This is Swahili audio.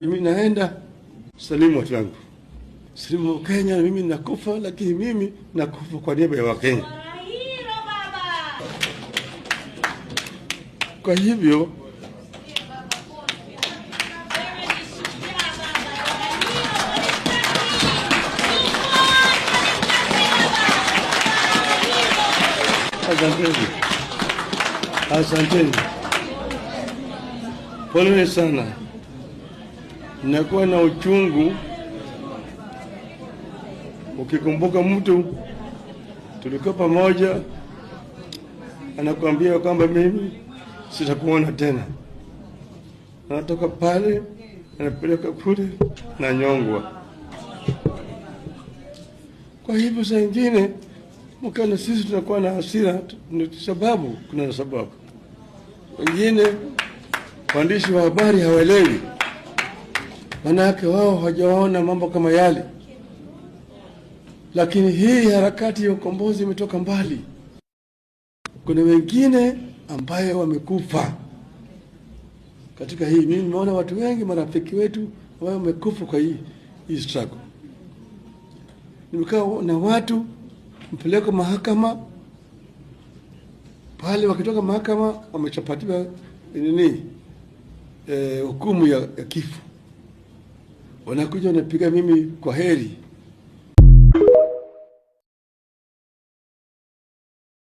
Mimi naenda salimu watu wangu. Salimu wa Kenya, mimi nakufa, lakini mimi nakufa kwa niaba ya Wakenya. Kwa hivyo asanteni, poleni sana. Nakuwa na uchungu ukikumbuka mtu tulikuwa pamoja, anakuambia kwamba mimi sitakuona tena, anatoka pale anapeleka kule na nyongwa. Kwa hivyo saa ingine mkana sisi tunakuwa na hasira, ni sababu kuna sababu. Wengine waandishi wa habari hawaelewi, manake wao hawajaona mambo kama yale, lakini hii harakati ya ukombozi imetoka mbali. Kuna wengine ambaye wamekufa katika hii. Mimi nimeona watu wengi, marafiki wetu ambao wamekufa kwa hii struggle. Nimekaa na watu mpeleka mahakama pale, wakitoka mahakama wamechapatiwa hukumu ya kifo, wanakuja wanapiga mimi kwa heri.